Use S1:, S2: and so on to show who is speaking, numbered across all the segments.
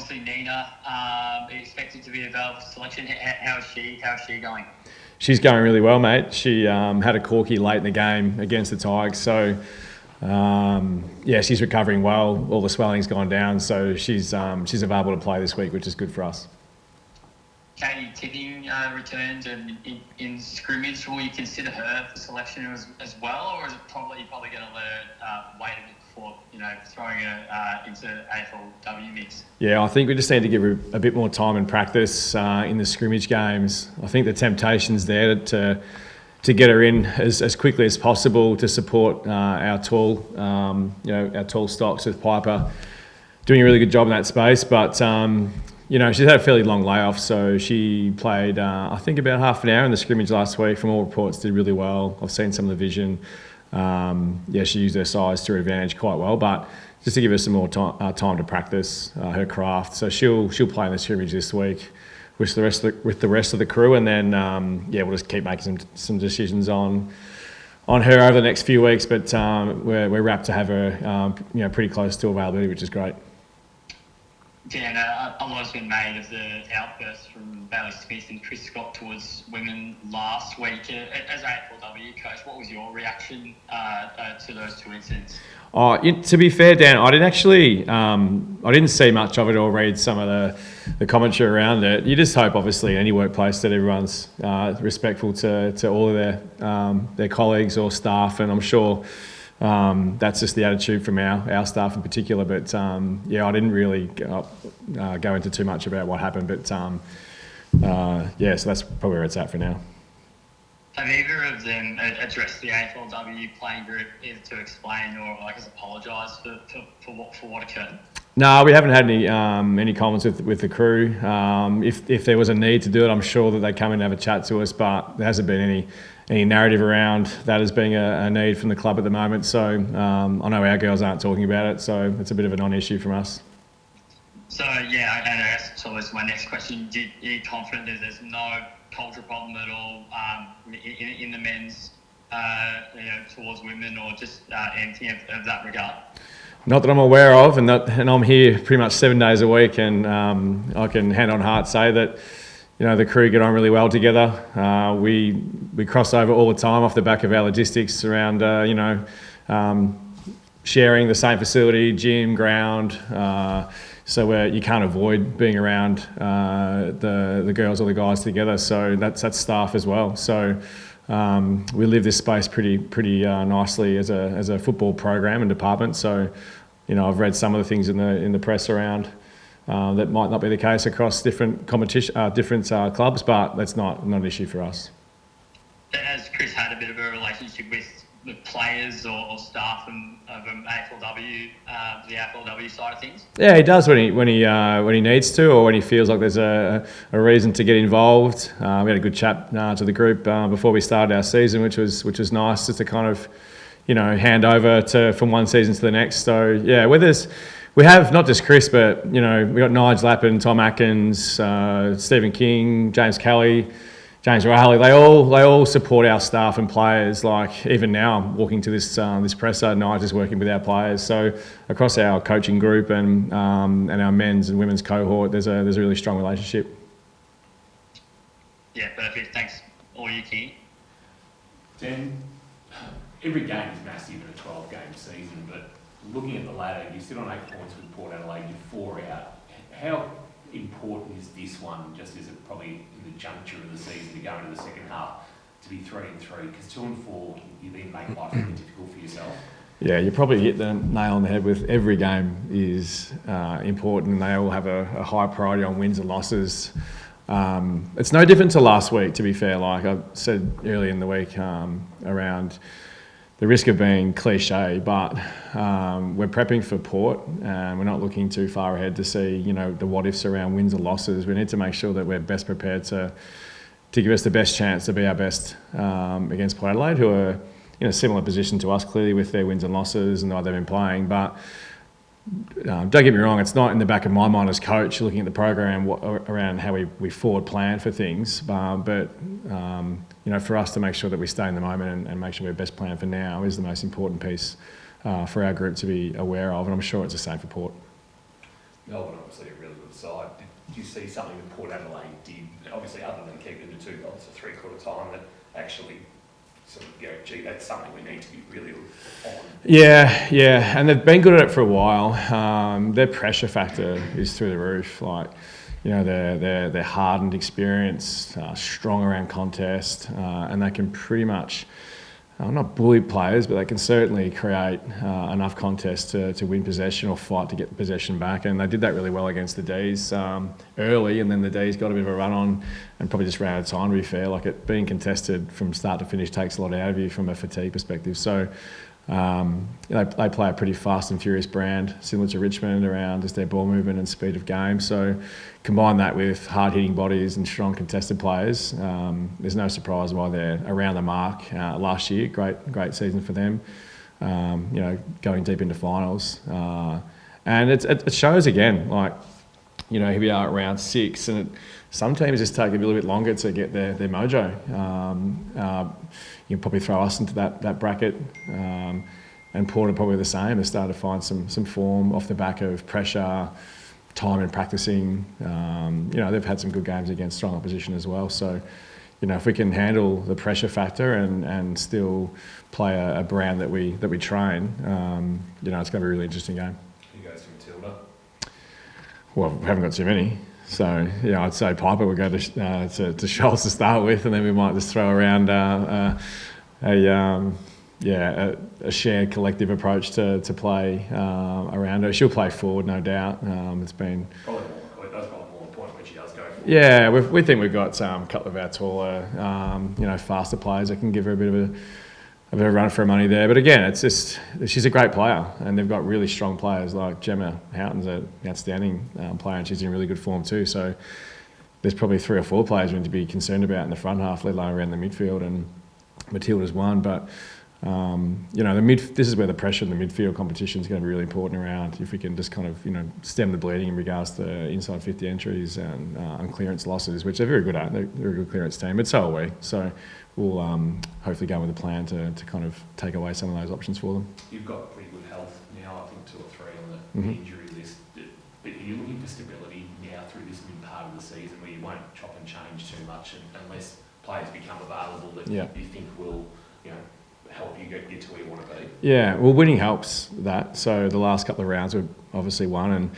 S1: obviously Nina expected to be available for selection. How is she going?
S2: She's going really well, mate. She had a corky late in the game against the Tigers, so she's recovering well. All the swelling's gone down, so she's available to play this week, which is good for us.
S1: Katie Tipping returns and in scrimmage. Will you consider her for selection as well, or is it probably going to let her wait a bit before throwing her into AFLW mix?
S2: Yeah, I think we just need to give her a bit more time and practice in the scrimmage games. I think the temptation's there to get her in as quickly as possible to support our tall stocks with Piper doing a really good job in that space, but. She's had a fairly long layoff, so she played, I think, about half an hour in the scrimmage last week. From all reports, did really well. I've seen some of the vision. She used her size to her advantage quite well, but just to give her some more time to practice her craft. So she'll play in the scrimmage this week with the rest of the crew, and then we'll just keep making some decisions on her over the next few weeks. But we're rapt to have her pretty close to availability, which is great.
S1: Yeah, a lot has been made of the outburst from Bailey Smith and Chris Scott towards women last week. As AFLW coach, what was your reaction to those two incidents?
S2: To be fair, Dan, I didn't see much of it or read some of the commentary around it. You just hope, obviously, in any workplace that everyone's respectful to all of their colleagues or staff, and I'm sure that's just the attitude from our staff in particular. But I didn't really go into too much about what happened. But so that's probably where it's at for now.
S1: Have either of them addressed the AFLW playing group either to explain or apologise for what occurred?
S2: No, we haven't had any comments with the crew. If there was a need to do it, I'm sure that they'd come in and have a chat to us, but there hasn't been any narrative around that as being a need from the club at the moment. So I know our girls aren't talking about it, so it's a bit of a non-issue from us. So
S1: I guess so. That's my next question. Are you confident that there's no culture problem at all in the men's towards women, or just anything of that regard?
S2: Not that I'm aware of, and I'm here pretty much 7 days a week, and I can hand on heart say that the crew get on really well together. We cross over all the time off the back of our logistics around sharing the same facility, gym, ground. So you can't avoid being around the girls or the guys together. So that's staff as well. So we live this space pretty nicely as a football program and department. So I've read some of the things in the press around that might not be the case across different clubs, but that's not an issue for us.
S1: Has Chris had a bit of a relationship with the players or staff of AFLW, the AFLW side of things? Yeah,
S2: he does when he needs to, or when he feels like there's a reason to get involved. We had a good chat to the group before we started our season, which was nice, just to kind of hand over from one season to the next. So yeah, we have not just Chris, but we got Nigel Lappin, Tom Atkins, Stephen King, James Kelly, James Riley. They all support our staff and players. Like even now, I'm walking to this presser. Nigel's working with our players. So across our coaching group and our men's and women's cohort, there's a really strong relationship.
S1: Yeah, perfect. Thanks, all you, King.
S3: Dan, every game is massive in a 12-game season, but looking at the ladder, you sit on 8 points with Port Adelaide, you're 4 out. How important is this one, just as it probably in the juncture of the season to go into the second half, to be 3-3? Because 2 and 4, you then make life really difficult for yourself.
S2: Yeah, you probably hit the nail on the head with every game is important, and they all have a high priority on wins and losses. It's no different to last week, to be fair. Like I said earlier in the week around the risk of being cliche, but we're prepping for Port, and we're not looking too far ahead to see, the what-ifs around wins or losses. We need to make sure that we're best prepared to give us the best chance to be our best against Port Adelaide, who are in a similar position to us, clearly, with their wins and losses and the way they've been playing. But don't get me wrong, it's not in the back of my mind as coach looking at the program around how we forward plan for things, but for us to make sure that we stay in the moment and make sure we're best plan for now is the most important piece for our group to be aware of, and I'm sure it's the same for Port.
S3: Melbourne obviously a really good side. Did you see something that Port Adelaide did, obviously other than keeping the 2 goals for 3/4 time, that actually sort of go, gee, that's something we need to be really on?
S2: Yeah, and they've been good at it for a while. Their pressure factor is through the roof. Like, you know, they're hardened, experienced, strong around contest, and they can pretty much, not bully players, but they can certainly create enough contest to win possession or fight to get the possession back. And they did that really well against the D's early, and then the D's got a bit of a run on and probably just ran out of time, to be fair. Like, it being contested from start to finish takes a lot out of you from a fatigue perspective. So they play a pretty fast and furious brand, similar to Richmond, around just their ball movement and speed of game. So combine that with hard-hitting bodies and strong contested players, there's no surprise why they're around the mark. Last year, great season for them, going deep into finals. And it shows again, like, here we are at round 6, and some teams just take a little bit longer to get their mojo. You can probably throw us into that bracket, and Port are probably the same. They started to find some form off the back of pressure, time in practicing. They've had some good games against strong opposition as well. So, if we can handle the pressure factor and still play a brand that we train, it's going to be a really interesting game.
S3: Who goes to Matilda?
S2: Well, we haven't got too many. So, I'd say Piper would go to Scholes to start with, and then we might just throw around a shared collective approach to play around her. She'll play forward, no doubt. It's been...
S3: That's probably more important when she does go forward.
S2: Yeah, we think we've got a couple of our taller, faster players that can give her a bit of a run for her money there. But again, it's just, she's a great player, and they've got really strong players. Like Gemma Houghton's an outstanding player, and she's in really good form too. So there's probably 3 or 4 players we need to be concerned about in the front half, let alone around the midfield, and Matilda's one. But this is where the pressure in the midfield competition is going to be really important around. If we can just kind of stem the bleeding in regards to inside 50 entries and clearance losses, which they're very good at. They're a good clearance team, but so are we. So we'll hopefully go with a plan to kind of take away some of those options for them.
S3: You've got pretty good health now, I think 2 or 3 on the injury list. But are you looking for stability now through this mid part of the season where you won't chop and change too much unless players become available that you think will help you get to where you want to be? Yeah,
S2: well, winning helps that. So the last couple of rounds we've obviously won,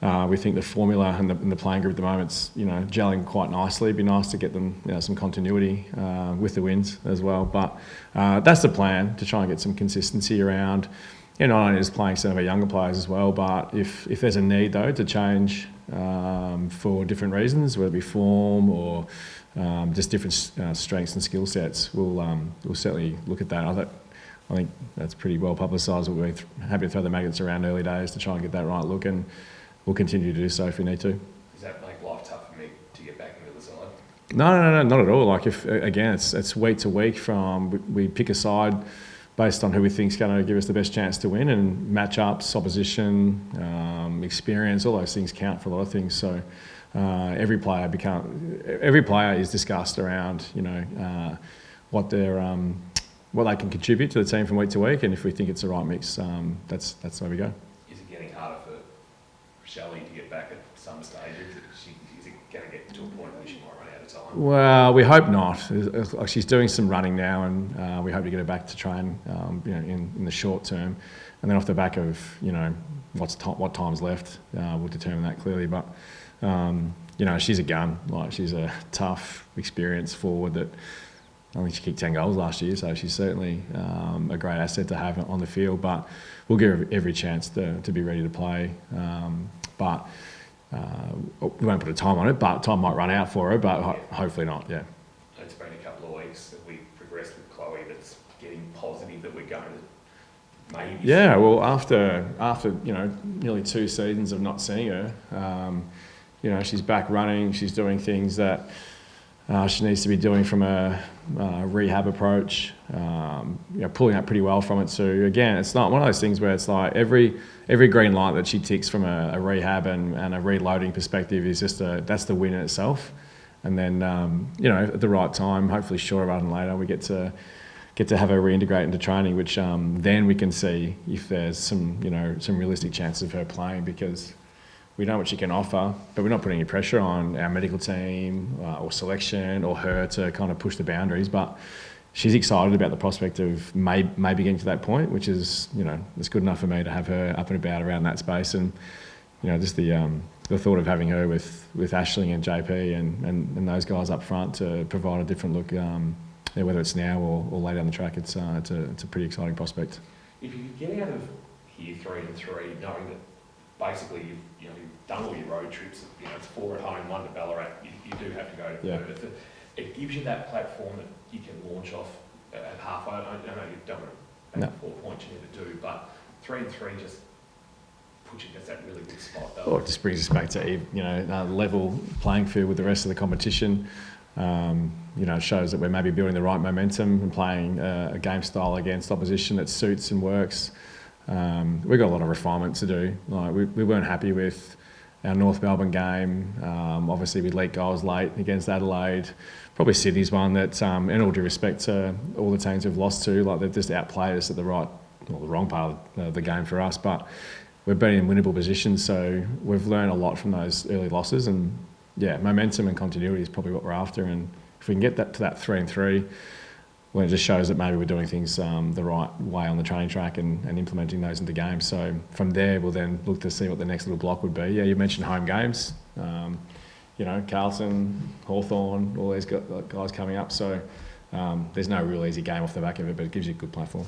S2: and we think the formula and the playing group at the moment's gelling quite nicely. It'd be nice to get them some continuity with the wins as well. But that's the plan, to try and get some consistency around. Not only just playing some of our younger players as well, but if there's a need though to change for different reasons, whether it be form or just different strengths and skill sets, we'll certainly look at that. I think that's pretty well publicised. We're happy to throw the maggots around early days to try and get that right look, and we'll continue to do so if we need to.
S3: Does that make life tough for me to get back into the side?
S2: No, not at all. Like, if again, it's week to week. We pick a side based on who we think is going to give us the best chance to win, and matchups, opposition, experience, all those things count for a lot of things. So every player is discussed around what they can contribute to the team from week to week, and if we think it's the right mix, that's where we go.
S3: Is it getting harder for Shelley to get back at some stage? Is it going to get to a point where she might run out of time?
S2: Well, we hope not. She's doing some running now, and we hope to get her back to train, in the short term, and then off the back of what time's left, we'll determine that clearly. But she's a gun. Like, she's a tough, experienced forward that I think she kicked 10 goals last year, so she's certainly a great asset to have on the field. But we'll give her every chance to be ready to play. But we won't put a time on it, but time might run out for her, but hopefully not, yeah.
S3: It's been a couple of weeks that we progressed with Chloe that's getting positive that we're going to maybe...
S2: Yeah, well, after nearly 2 seasons of not seeing her, she's back running, she's doing things that she needs to be doing from a rehab approach, pulling up pretty well from it too. Again, it's not one of those things where it's like every green light that she ticks from a rehab and a reloading perspective is that's the win in itself. And then at the right time, hopefully sooner rather than later, we get to have her reintegrate into training, which then we can see if there's some realistic chances of her playing, because we know what she can offer, but we're not putting any pressure on our medical team or selection or her to kind of push the boundaries. But she's excited about the prospect of maybe getting to that point, which is, it's good enough for me to have her up and about around that space. And, just the thought of having her with Aisling and JP and those guys up front to provide a different look, whether it's now or later down the track, it's a pretty exciting prospect.
S3: If you get out of year 3 and 3, knowing that basically you've done all your road trips, it's 4 at home, 1 to Ballarat, you do have to go to Perth. It gives you that platform that you can launch off at halfway. I know you don't want to 4 points you need to do, but 3 and 3 just puts you against that really good spot. Though.
S2: Well, it just brings us back to level playing field with the rest of the competition. It shows that we're maybe building the right momentum and playing a game style against opposition that suits and works. We've got a lot of refinement to do. Like we weren't happy with our North Melbourne game. Obviously, we leaked goals late against Adelaide. Probably Sydney's one that, in all due respect to all the teams we've lost to, like they've just outplayed us at the wrong part of the game for us. But we've been in winnable positions, so we've learned a lot from those early losses. And momentum and continuity is probably what we're after. And if we can get that to that 3 and 3, well, it just shows that maybe we're doing things the right way on the training track and implementing those into games. So from there, we'll then look to see what the next little block would be. Yeah, you mentioned home games. Carlton, Hawthorn, all these guys coming up. So there's no real easy game off the back of it, but it gives you a good platform.